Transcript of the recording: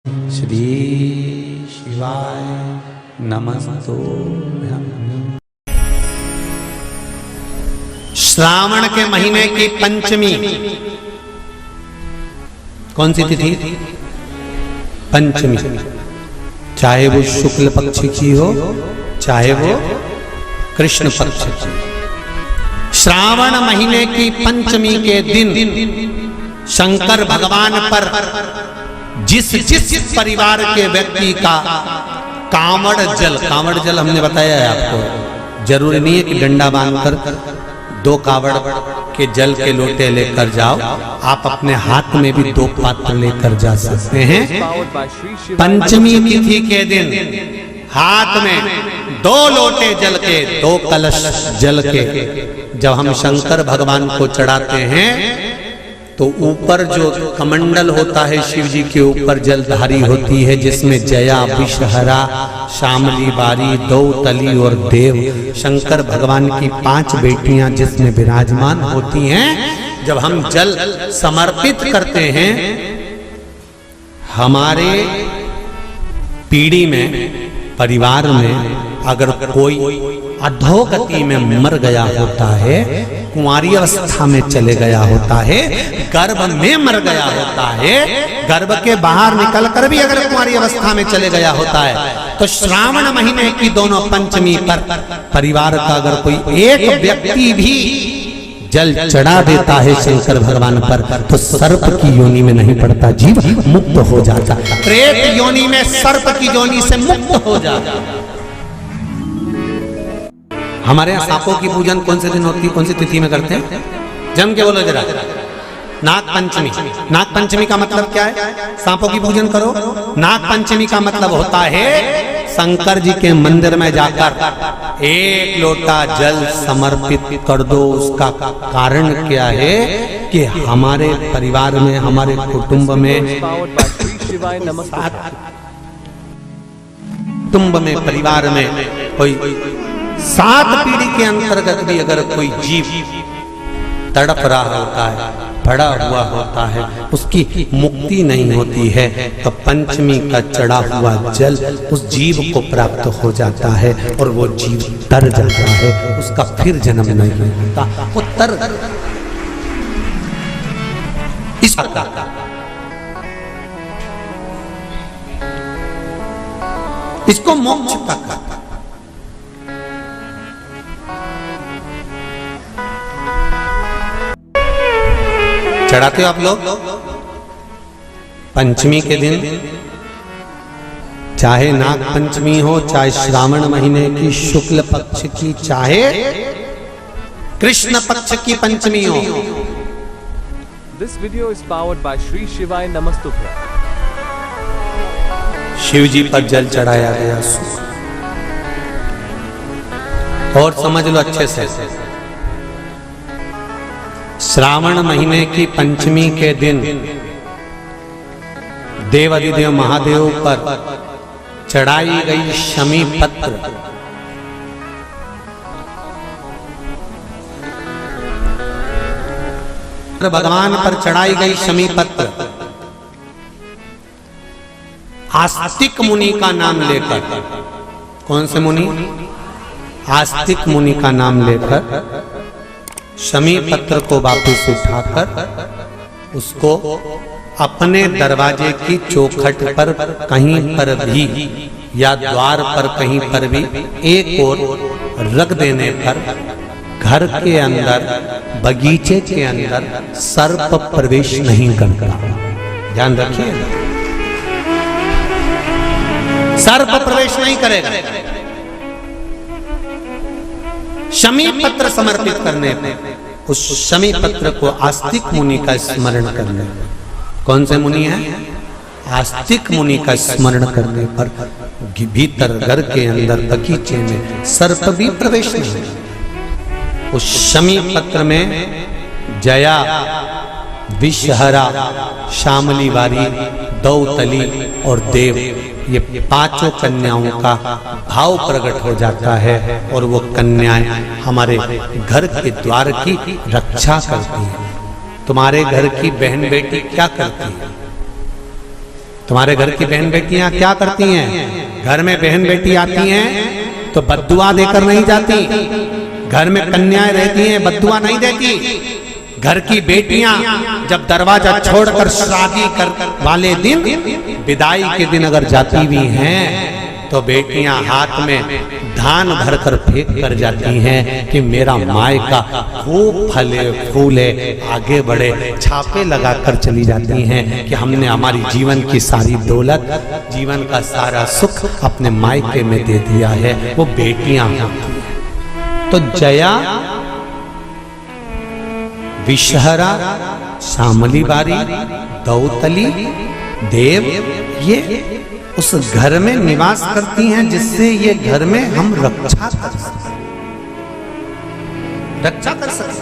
श्री शिवाय नमस्तुभ्यं। श्रावण के महीने की पंचमी कौन सी तिथि? पंचमी। चाहे वो शुक्ल पक्ष की हो चाहे वो कृष्ण पक्ष की। श्रावण महीने की पंचमी के दिन शंकर भगवान पर जिस परिवार के व्यक्ति का कांवड़ जल हमने बताया है आपको, जरूरी नहीं है कि डंडा बांधकर 2 कावड़ के जल के लोटे लेकर जाओ, आप अपने हाथ में भी 2 पात्र लेकर जा सकते हैं। पंचमी तिथि के दिन हाथ में 2 लोटे जल के, 2 कलश जल के जब हम शंकर भगवान को चढ़ाते हैं तो ऊपर जो कमंडल होता है शिव जी के ऊपर जलधारी होती है, जिसमें जया, विषहरा, शामली बारी, दौतली और देव शंकर भगवान की 5 बेटियां जिसमें विराजमान होती हैं। जब हम जल समर्पित करते हैं, हमारे पीढ़ी में, परिवार में अगर कोई अधोगति में मर गया होता है, कुंवारी अवस्था में चले गया होता है, गर्भ में मर गया होता है, गर्भ के बाहर निकलकर भी अगर कुंवारी अवस्था में चले गया होता है, तो श्रावण महीने की दोनों पंचमी पर परिवार का अगर कोई एक व्यक्ति भी जल चढ़ा देता है शंकर भगवान पर, तो सर्प की योनि में नहीं पड़ता, जीव मुक्त हो जाता, प्रेत योनि में सर्प की योनि से मुक्त हो जाता। हमारे यहाँ सांपों की पूजन कौन से दिन होती है, कौन सी तिथि में करते हैं? जम के बोलो जरा। नाग पंचमी। नाग पंचमी का मतलब क्या है? सांपों की पूजन करो। नाग पंचमी का मतलब होता है शंकर जी के मंदिर में जाकर 1 लोटा जल समर्पित कर दो। उसका कारण क्या है कि हमारे परिवार में, हमारे कुटुंब में, परिवार में कोई 7 पीढ़ी के अंतर्गत भी अगर कोई जीव तड़प रहा होता है, पड़ा हुआ होता है, उसकी मुक्ति नहीं होती है, तो पंचमी का चढ़ा हुआ जल उस जीव को प्राप्त हो जाता है और वो जीव तर जाता है, उसका फिर जन्म नहीं होता, वो तर इसको मोक्ष का चढ़ाते हो आप लोग पंचमी के दिन, चाहे नाग पंचमी हो, चाहे श्रावण महीने की शुक्ल पक्ष की, चाहे कृष्ण पक्ष की पंचमी हो। This video is powered by Shri Shivay Namastubhya। Shiv जी पर जल चढ़ाया गया। और समझ लो अच्छे से, श्रावण महीने की पंचमी के दिन देवाधिदेव महादेव पर चढ़ाई गई शमी पत्र, भगवान पर चढ़ाई गई शमी पत्र आस्तिक मुनि का नाम लेकर, कौन से मुनि? आस्तिक मुनि का नाम लेकर शमी पत्र को वापस उठाकर उसको अपने दरवाजे की चौखट पर कहीं पर भी या द्वार पर कहीं पर भी एक ओर रख देने पर घर के अंदर, बगीचे के अंदर सर्प प्रवेश नहीं करता। ध्यान रखिए, सर्प प्रवेश नहीं करेगा। शमी पत्र समर्पित करने पर, उस शमी पत्र को आस्तिक मुनि का स्मरण करने, कौन से मुनि है? आस्तिक मुनि का स्मरण करने पर भीतर घर के अंदर बगीचे में सर्प भी प्रवेश नहीं। उस शमी पत्र में जया, विषहरा, शामली बारी, दौतली और देव, ये 5 कन्याओं का भाव प्रकट हो जाता है और वो कन्याएं हमारे घर के द्वार की रक्षा करती हैं। तुम्हारे घर की बहन बेटी क्या करती है? तुम्हारे घर की बहन बेटियां क्या करती हैं? घर में बहन बेटी आती हैं तो बद्दुआ देकर नहीं जाती। घर में कन्याएं रहती हैं, बद्दुआ नहीं देती। घर की बेटियां जब दरवाजा छोड़कर शादी कर वाले दिन, विदाई के दिन अगर जाती भी हैं तो बेटियां हाथ में धान भरकर फेंक कर जाती हैं कि मेरा मायका खूब फले फूले आगे बढ़े। छापे लगाकर चली जाती हैं कि हमने हमारी जीवन की सारी दौलत, जीवन का सारा सुख अपने मायके में दे दिया है। वो बेटियां होती हैं। तो जया, विषहरा, शामली बारी, दौतली, देव, ये उस घर में निवास करती हैं जिससे ये घर में हम रक्षा कर सकते।